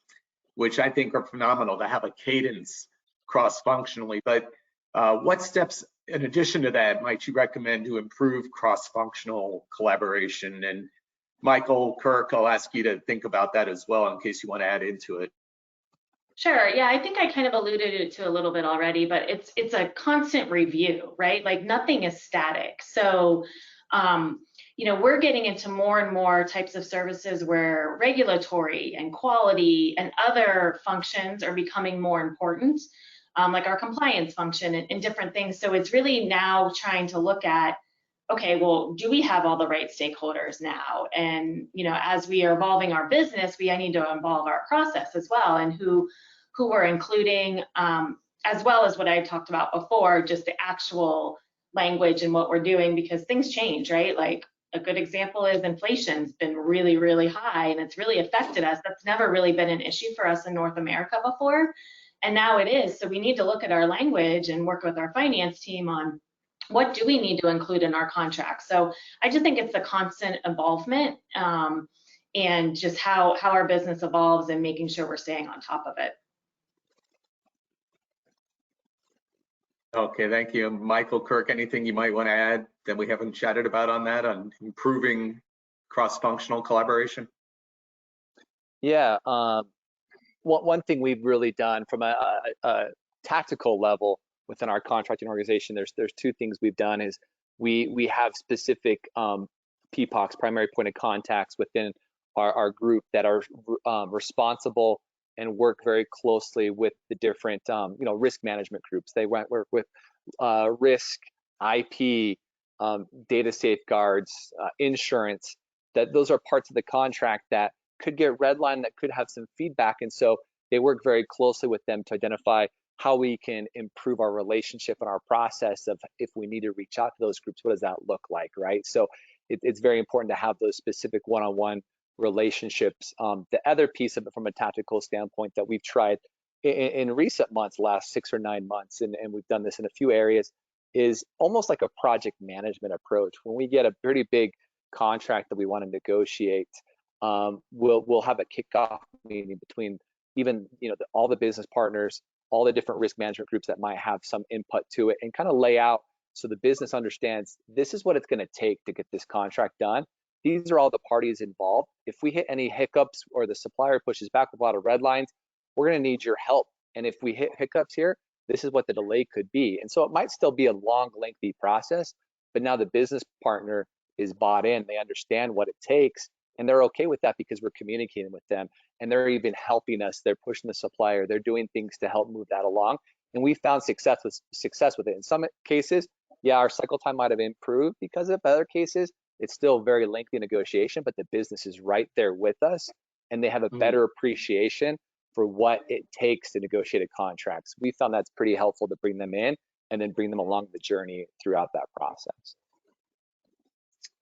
which I think are phenomenal to have a cadence cross-functionally. But what steps, in addition to that, might you recommend to improve cross-functional collaboration? And Michael, Kirk, I'll ask you to think about that as well in case you want to add into it. Sure. Yeah, I think I kind of alluded to it a little bit already, but it's a constant review, right? Like nothing is static. So, we're getting into more and more types of services where regulatory and quality and other functions are becoming more important, like our compliance function and different things. So it's really now trying to look at, okay, well, do we have all the right stakeholders now? And, as we are evolving our business, I need to involve our process as well, and who we're including, as well as what I talked about before, just the actual language and what we're doing, because things change, right? Like a good example is inflation's been really, really high, and it's really affected us. That's never really been an issue for us in North America before, and now it is. So we need to look at our language and work with our finance team on what do we need to include in our contract. So I just think it's a constant involvement, and just how our business evolves and making sure we're staying on top of it. Okay, thank you. Michael, Kirk, anything you might want to add that we haven't chatted about on improving cross-functional collaboration? Yeah, one thing we've really done from a tactical level within our contracting organization, there's 2 things we've done. Is we have specific PPOCs, primary point of contacts, within our group that are responsible and work very closely with the different risk management groups. They work with risk, IP, data safeguards, insurance. That those are parts of the contract that could get redlined, that could have some feedback, and so they work very closely with them to identify how we can improve our relationship and our process of, if we need to reach out to those groups, what does that look like, right? So it's very important to have those specific one-on-one relationships. The other piece of it from a tactical standpoint that we've tried in recent months, last 6 or 9 months, and we've done this in a few areas, is almost like a project management approach. When we get a pretty big contract that we want to negotiate, we'll have a kickoff meeting between even all the business partners, all the different risk management groups that might have some input to it, and kind of lay out so the business understands this is what it's going to take to get this contract done. These are all the parties involved. If we hit any hiccups or the supplier pushes back with a lot of red lines, we're going to need your help. And if we hit hiccups here, this is what the delay could be. And so it might still be a long, lengthy process, but now the business partner is bought in. They understand what it takes, and they're okay with that because we're communicating with them, and they're even helping us. They're pushing the supplier. They're doing things to help move that along. And we found success with it. In some cases, yeah, our cycle time might have improved because of other cases. It's still very lengthy negotiation, but the business is right there with us, and they have a better appreciation for what it takes to negotiate a contract. We found that's pretty helpful to bring them in and then bring them along the journey throughout that process.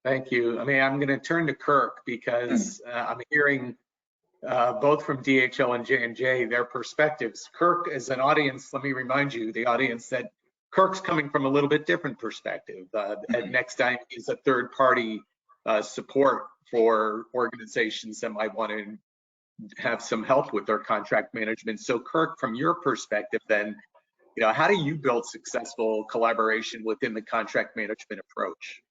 Thank you. I mean, I'm going to turn to Kirk because I'm hearing both from DHL and J&J, their perspectives. Kirk, as an audience, let me remind you, the audience, that Kirk's coming from a little bit different perspective. At Next Time, he's a third-party support for organizations that might want to have some help with their contract management. So Kirk, from your perspective then, how do you build successful collaboration within the contract management approach?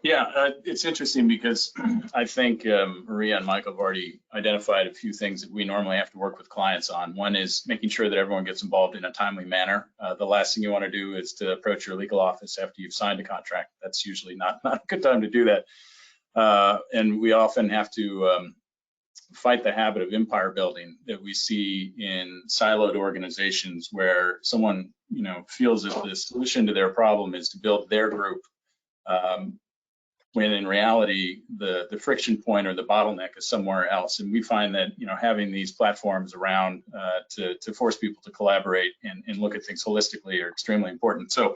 Yeah, it's interesting because I think Maria and Michael have already identified a few things that we normally have to work with clients on. One is making sure that everyone gets involved in a timely manner. The last thing you want to do is to approach your legal office after you've signed a contract. That's usually not a good time to do that. And we often have to fight the habit of empire building that we see in siloed organizations where someone feels that the solution to their problem is to build their group, when in reality the friction point or the bottleneck is somewhere else. And we find that having these platforms around to force people to collaborate and look at things holistically are extremely important. So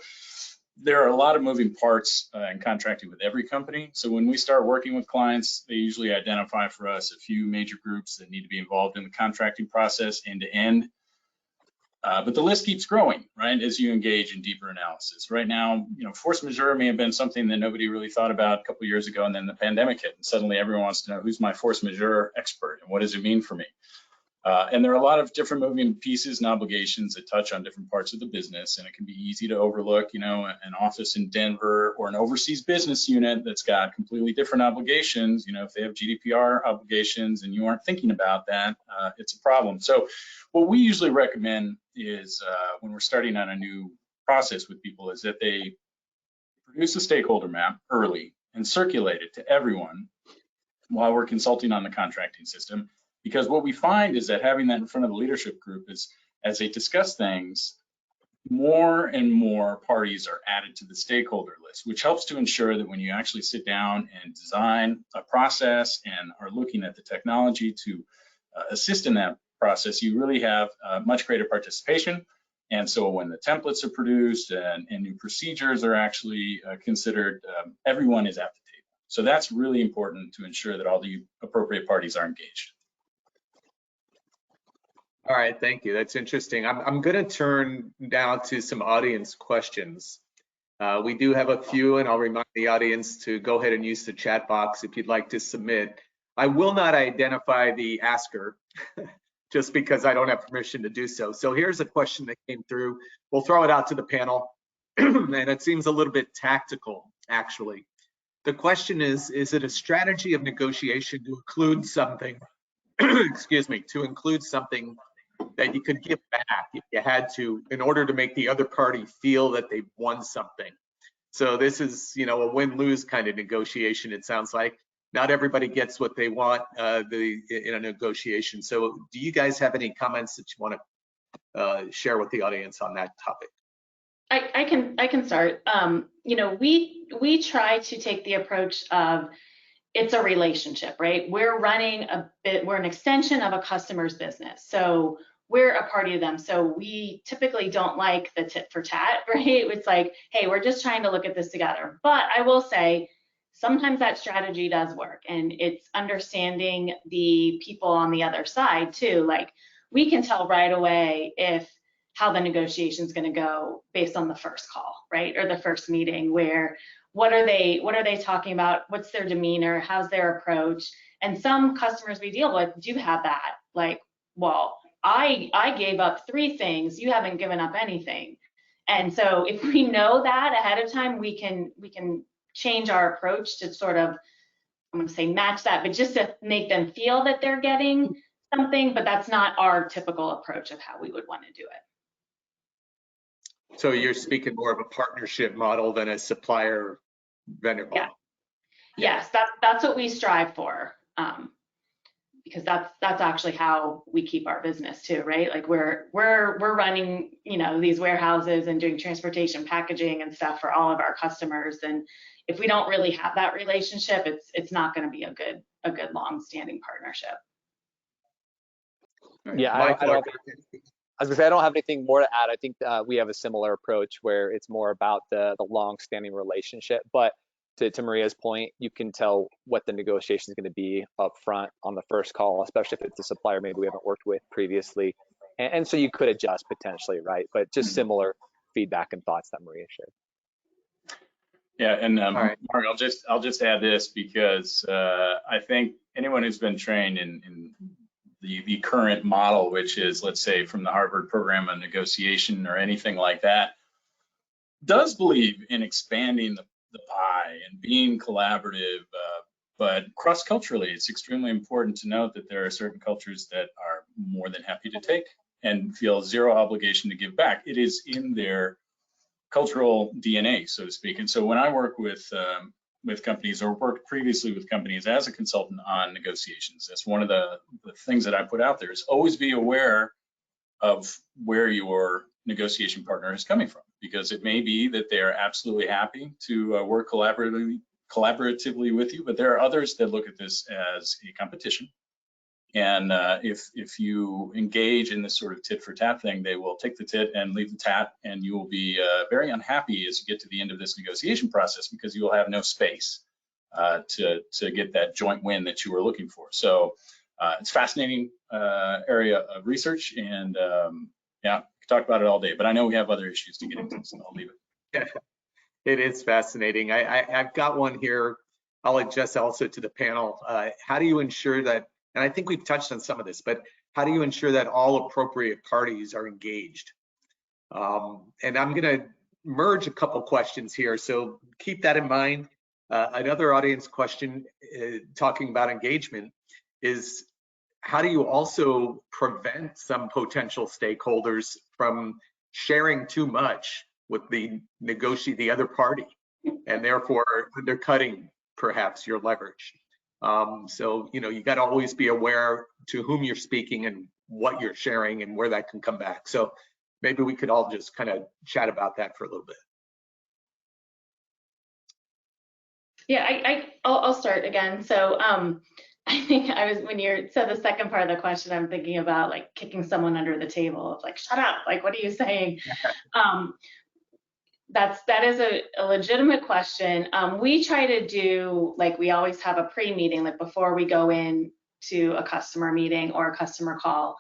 there are a lot of moving parts in contracting with every company. So when we start working with clients, they usually identify for us a few major groups that need to be involved in the contracting process end to end. But the list keeps growing, right, as you engage in deeper analysis. Right now, force majeure may have been something that nobody really thought about a couple of years ago, and then the pandemic hit, and suddenly everyone wants to know, who's my force majeure expert, and what does it mean for me? And there are a lot of different moving pieces and obligations that touch on different parts of the business, and it can be easy to overlook, an office in Denver or an overseas business unit that's got completely different obligations. If they have GDPR obligations and you aren't thinking about that, it's a problem. So what we usually recommend is when we're starting on a new process with people is that they produce a stakeholder map early and circulate it to everyone while we're consulting on the contracting system. Because what we find is that having that in front of the leadership group is, as they discuss things, more and more parties are added to the stakeholder list, which helps to ensure that when you actually sit down and design a process and are looking at the technology to assist in that process, you really have much greater participation. And so when the templates are produced and new procedures are actually considered, everyone is at the table. So that's really important to ensure that all the appropriate parties are engaged. All right, thank you. That's interesting. I'm going to turn now to some audience questions. We do have a few, and I'll remind the audience to go ahead and use the chat box if you'd like to submit. I will not identify the asker just because I don't have permission to do so. So here's a question that came through. We'll throw it out to the panel, and it seems a little bit tactical, actually. The question is it a strategy of negotiation to include something, excuse me, to include something that you could give back if you had to, in order to make the other party feel that they've won something? So this is, a win-lose kind of negotiation, it sounds like. Not everybody gets what they want in a negotiation. So do you guys have any comments that you want to share with the audience on that topic? I can start. We try to take the approach of, it's a relationship, right? We're an extension of a customer's business. So we're a party to them. So we typically don't like the tit for tat, right? It's like, hey, we're just trying to look at this together. But I will say, sometimes that strategy does work, and it's understanding the people on the other side too. Like, we can tell right away how the negotiation is going to go based on the first call, right? Or the first meeting, where what are they talking about? What's their demeanor? How's their approach? And some customers we deal with do have that, like, well, I gave up 3 things, you haven't given up anything. And so if we know that ahead of time, we can change our approach to sort of, I'm going to say match that, but just to make them feel that they're getting something, but that's not our typical approach of how we would want to do it. So you're speaking more of a partnership model than a supplier vendor model. Yeah. Yes, that's what we strive for, because that's actually how we keep our business too, right? Like we're running, you know, these warehouses and doing transportation, packaging and stuff for all of our customers, and if we don't really have that relationship, it's not going to be a good long-standing partnership. Yeah, I was gonna say I don't have anything more to add. I think we have a similar approach where it's more about the long-standing relationship. But to Maria's point, you can tell what the negotiation is going to be up front on the first call, especially if it's a supplier maybe we haven't worked with previously, and so you could adjust potentially, right? But just similar feedback and thoughts that Maria shared. Yeah, and right. Mark, I'll just add this because I think anyone who's been trained in the current model, which is, let's say, from the Harvard program of negotiation or anything like that, does believe in expanding the pie and being collaborative, but cross-culturally, it's extremely important to note that there are certain cultures that are more than happy to take and feel zero obligation to give back. It is in their cultural DNA, so to speak. And so when I work with companies or worked previously with companies as a consultant on negotiations, that's one of the things that I put out there is always be aware of where your negotiation partner is coming from, because it may be that they are absolutely happy to work collaboratively with you, but there are others that look at this as a competition. And if you engage in this sort of tit for tat thing, they will take the tit and leave the tat, and you will be very unhappy as you get to the end of this negotiation process because you will have no space to get that joint win that you were looking for. So it's a fascinating area of research, and yeah, we could talk about it all day, but I know we have other issues to get into, so I'll leave it. It is fascinating. I've got one here. I'll adjust also to the panel. How do you ensure that, and I think we've touched on some of this, but how do you ensure that all appropriate parties are engaged? And I'm going to merge a couple questions here, so keep that in mind. Another audience question talking about engagement is, how do you also prevent some potential stakeholders from sharing too much with the other party, and therefore undercutting perhaps your leverage? So, you know, you got to always be aware to whom you're speaking and what you're sharing and where that can come back. So maybe we could all just kind of chat about that for a little bit. Yeah, I'll start again. So I think when you said the second part of the question, I'm thinking about like kicking someone under the table of like, shut up, like, what are you saying? That is a legitimate question. We try to do, like, we always have a pre-meeting, like before we go in to a customer meeting or a customer call,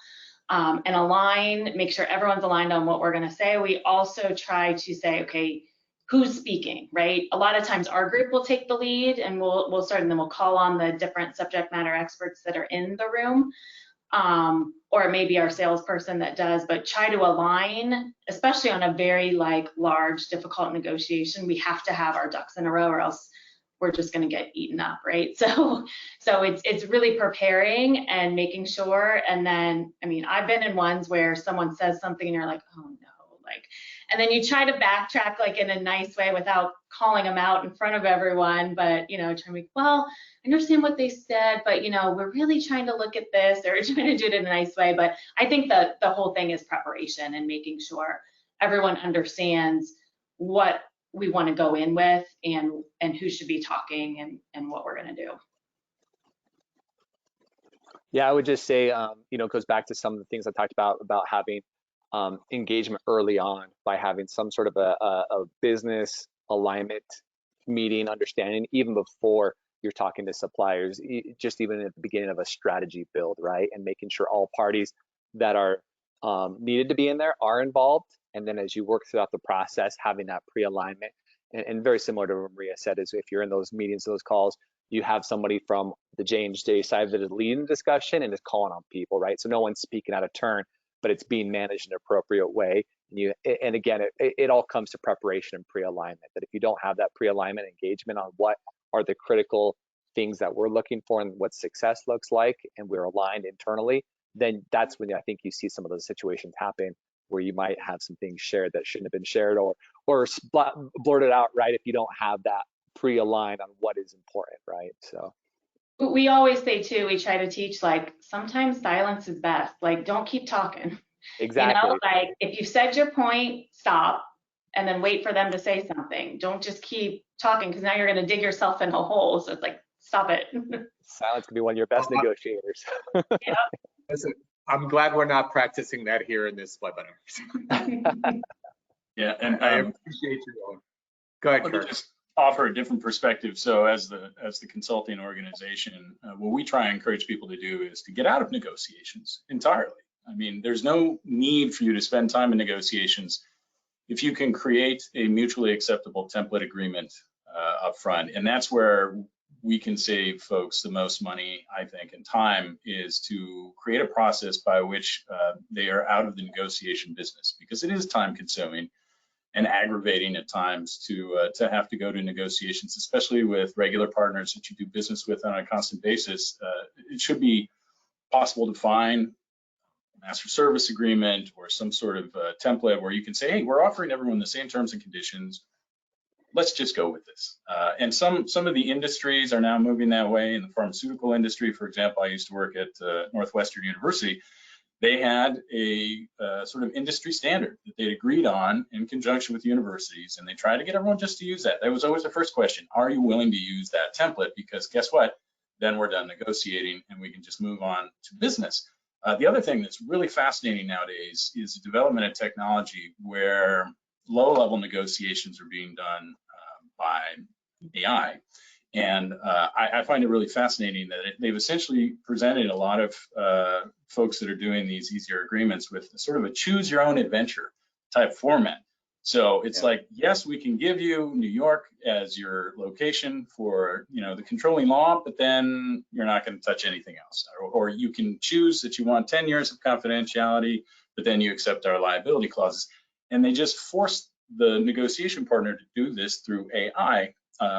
and make sure everyone's aligned on what we're going to say. We also try to say, okay, who's speaking, right? A lot of times our group will take the lead, and we'll start, and then we'll call on the different subject matter experts that are in the room. Or maybe our salesperson that does, but try to align, especially on a very like large, difficult negotiation. We have to have our ducks in a row, or else we're just going to get eaten up, right? So it's really preparing and making sure. And then, I mean, I've been in ones where someone says something and you're like, oh no, like, and then you try to backtrack like in a nice way without calling them out in front of everyone, but, you know, trying to be, well, I understand what they said, but, you know, we're really trying to look at this, or trying to do it in a nice way. But I think that the whole thing is preparation and making sure everyone understands what we want to go in with, and who should be talking, and what we're going to do. Yeah, I would just say, you know, it goes back to some of the things I talked about having engagement early on by having some sort of a business alignment meeting, understanding, even before you're talking to suppliers, just even at the beginning of a strategy build, right? And making sure all parties that are needed to be in there are involved. And then as you work throughout the process, having that pre-alignment and very similar to what Maria said, is if you're in those meetings, those calls, you have somebody from the J&J side that is leading the discussion and is calling on people, right? So no one's speaking out of turn, but it's being managed in an appropriate way. And again, it all comes to preparation and pre-alignment, that if you don't have that pre-alignment engagement on what are the critical things that we're looking for and what success looks like, and we're aligned internally, then that's when I think you see some of those situations happen where you might have some things shared that shouldn't have been shared, or blurted out, right, if you don't have that pre-aligned on what is important, right? So we always say too, we try to teach, like, sometimes silence is best. Like, don't keep talking. exactly. You know, like, if you've said your point, stop, and then wait for them to say something. Don't just keep talking, because now you're going to dig yourself in a hole. So it's like, stop it. Silence can be one of your best negotiators. Yeah. Listen, I'm glad we're not practicing that here in this webinar. Yeah, and I appreciate you going. Go ahead, let me Kurt. just offer a different perspective. So as the consulting organization, what we try and encourage people to do is to get out of negotiations entirely. I mean, there's no need for you to spend time in negotiations if you can create a mutually acceptable template agreement up front. And that's where we can save folks the most money, I think, and time, is to create a process by which they are out of the negotiation business, because it is time consuming and aggravating at times to have to go to negotiations, especially with regular partners that you do business with on a constant basis. It should be possible to find a master service agreement or some sort of template where you can say, hey, we're offering everyone the same terms and conditions. Let's just go with this. And some of the industries are now moving that way. In the pharmaceutical industry, for example, I used to work at Northwestern University. They had a sort of industry standard that they'd agreed on in conjunction with universities, and they tried to get everyone just to use that. That was always the first question: are you willing to use that template? Because guess what? Then we're done negotiating and we can just move on to business. The other thing that's really fascinating nowadays is the development of technology where low-level negotiations are being done by AI. And I find it really fascinating that they've essentially presented a lot of folks that are doing these easier agreements with sort of a choose your own adventure type format. So it's like, yes, we can give you New York as your location for, you know, the controlling law, but then you're not going to touch anything else. Or you can choose that you want 10 years of confidentiality, but then you accept our liability clauses. And they just force the negotiation partner to do this through AI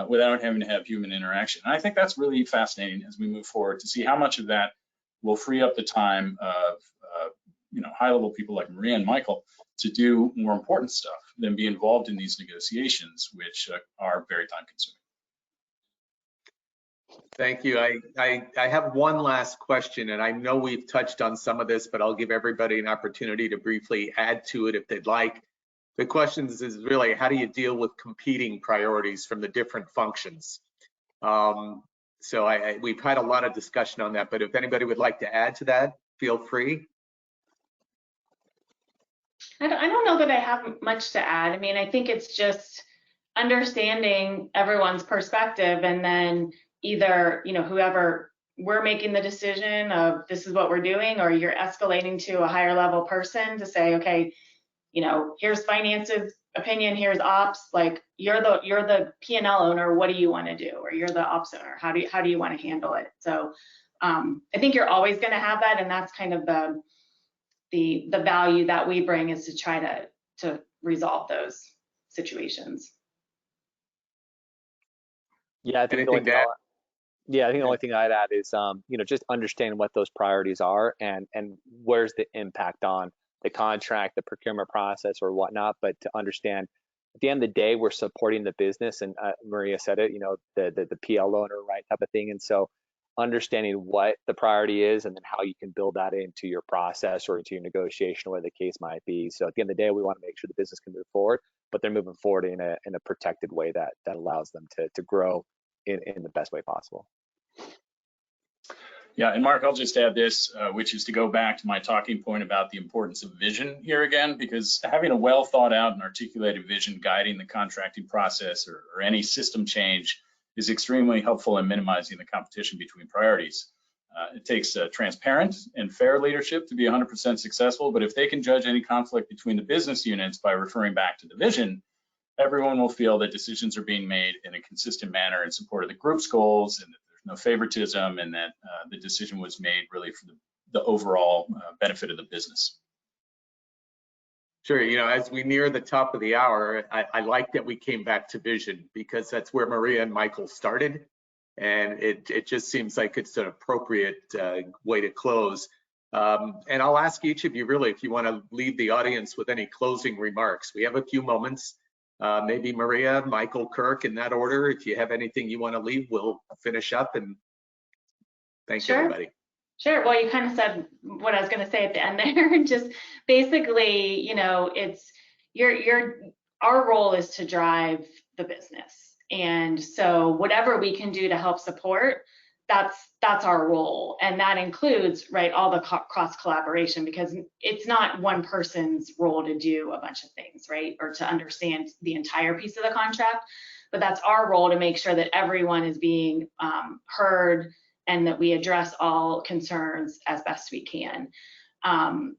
without having to have human interaction. And I think that's really fascinating as we move forward to see how much of that will free up the time of you know, high-level people like Maria and Michael to do more important stuff than be involved in these negotiations, which are very time-consuming. Thank you. I have one last question, and I know we've touched on some of this, but I'll give everybody an opportunity to briefly add to it if they'd like. The question is really, how do you deal with competing priorities from the different functions? So we've had a lot of discussion on that, but if anybody would like to add to that, feel free. I don't know that I have much to add. I mean, I think it's just understanding everyone's perspective, and then either, you know, whoever, we're making the decision of this is what we're doing, or you're escalating to a higher level person to say, okay, you know, here's finances opinion, here's ops, like you're the P&L owner, what do you want to do? Or you're the ops owner, how do you want to handle it? So I think you're always going to have that, and that's kind of the value that we bring, is to try to resolve those situations. Yeah, I think the only thing I'd add is you know, just understanding what those priorities are and where's the impact on the contract, the procurement process, or whatnot. But to understand, at the end of the day, we're supporting the business, and Maria said it, you know, the PL owner, right, type of thing. And so understanding what the priority is, and then how you can build that into your process or into your negotiation, whatever the case might be. So at the end of the day, we want to make sure the business can move forward, but they're moving forward in a protected way that allows them to grow in the best way possible. Yeah, and Mark, I'll just add this, which is to go back to my talking point about the importance of vision here again, because having a well thought out and articulated vision guiding the contracting process or any system change is extremely helpful in minimizing the competition between priorities. It takes transparent and fair leadership to be 100% successful, but if they can judge any conflict between the business units by referring back to the vision, everyone will feel that decisions are being made in a consistent manner in support of the group's goals, and that there's no favoritism, and that the decision was made really for the overall benefit of the business. Sure. You know, as we near the top of the hour, I like that we came back to vision, because that's where Maria and Michael started. And it just seems like it's an appropriate way to close. And I'll ask each of you really if you want to leave the audience with any closing remarks. We have a few moments. Maybe Maria, Michael, Kirk, in that order. If you have anything you want to leave, we'll finish up and thank everybody. Sure. Well, you kind of said what I was going to say at the end there. Just basically, you know, it's our role is to drive the business, and so whatever we can do to help support, that's our role, and that includes, right, all the cross collaboration, because it's not one person's role to do a bunch of things, right, or to understand the entire piece of the contract, but that's our role to make sure that everyone is being heard, and that we address all concerns as best we can. And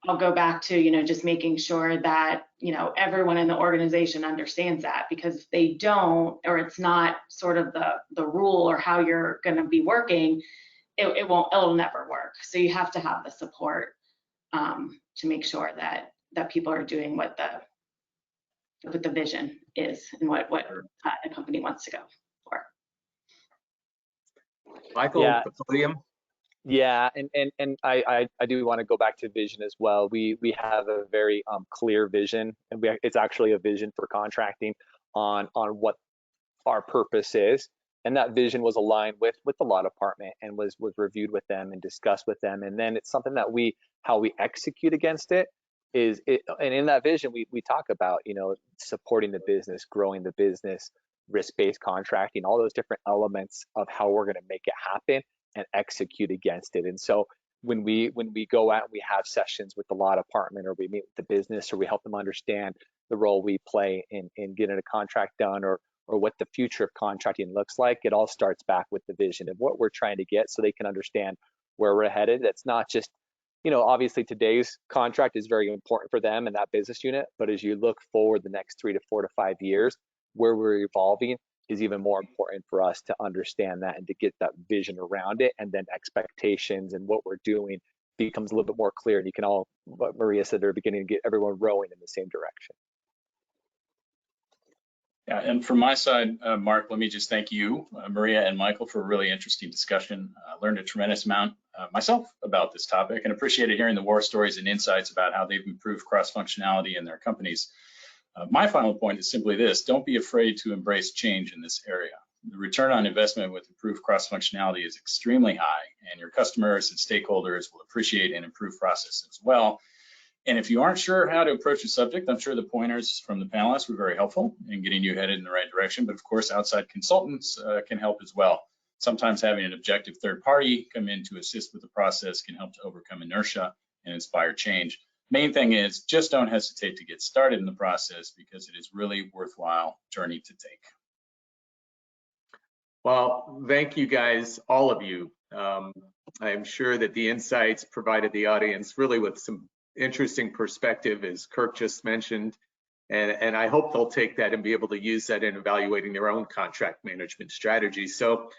I'll go back to, you know, just making sure that, you know, everyone in the organization understands that, because if they don't, or it's not sort of the rule or how you're going to be working, it'll never work. So you have to have the support to make sure that people are doing what the vision is and what a company wants to go for. Michael, Yeah. the podium. Yeah, and I do want to go back to vision as well. We have a very clear vision, and it's actually a vision for contracting on what our purpose is, and that vision was aligned with the law department and was reviewed with them and discussed with them, and then it's something that how we execute against it is and in that vision we talk about, you know, supporting the business, growing the business, risk-based contracting, all those different elements of how we're going to make it happen and execute against it. And so when we go out and we have sessions with the law department, or we meet with the business, or we help them understand the role we play in getting a contract done, or what the future of contracting looks like, it all starts back with the vision of what we're trying to get, so they can understand where we're headed. It's not just, you know, obviously today's contract is very important for them and that business unit, but as you look forward the next 3 to 4 to 5 years, where we're evolving is even more important for us to understand that and to get that vision around it, and then expectations and what we're doing becomes a little bit more clear, and you can all, what Maria said at the beginning, get everyone rowing in the same direction. Yeah, and from my side, Mark, let me just thank you, Maria and Michael, for a really interesting discussion. Learned a tremendous amount myself about this topic, and appreciated hearing the war stories and insights about how they've improved cross-functionality in their companies. My final point is simply this: don't be afraid to embrace change in this area. The return on investment with improved cross-functionality is extremely high, and your customers and stakeholders will appreciate an improved process as well. And if you aren't sure how to approach the subject, I'm sure the pointers from the panelists were very helpful in getting you headed in the right direction. But of course, outside consultants can help as well. Sometimes having an objective third party come in to assist with the process can help to overcome inertia and inspire change. Main thing is, just don't hesitate to get started in the process, because it is really worthwhile journey to take. Well, thank you guys, all of you. I am sure that the insights provided the audience really with some interesting perspective, as Kirk just mentioned, and I hope they'll take that and be able to use that in evaluating their own contract management strategy. So,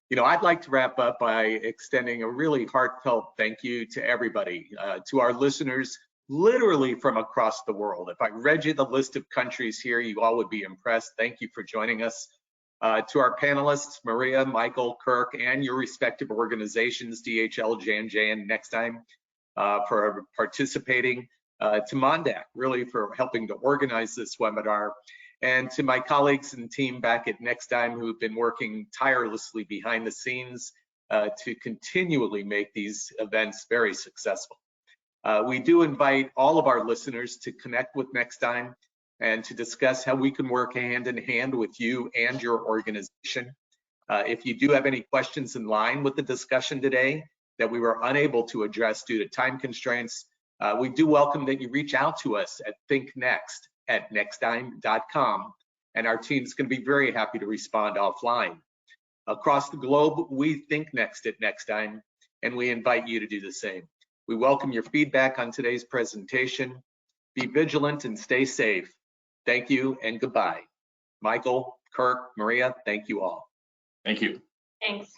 you know, I'd like to wrap up by extending a really heartfelt thank you to everybody, to our listeners, literally from across the world. If I read you the list of countries here, you all would be impressed. Thank you for joining us. To our panelists, Maria, Michael, Kirk, and your respective organizations, DHL, J&J, and Next Time, for participating. To Mondak, really for helping to organize this webinar. And to my colleagues and team back at Next Time, who've been working tirelessly behind the scenes to continually make these events very successful. We do invite all of our listeners to connect with Next Time and to discuss how we can work hand in hand with you and your organization. If you do have any questions in line with the discussion today that we were unable to address due to time constraints, we do welcome that you reach out to us at thinknext@nextime.com, and our team's going to be very happy to respond offline. Across the globe, we think next at Next Time, and we invite you to do the same. We welcome your feedback on today's presentation. Be vigilant and stay safe. Thank you and goodbye. Michael, Kirk, Maria, thank you all. Thank you. Thanks.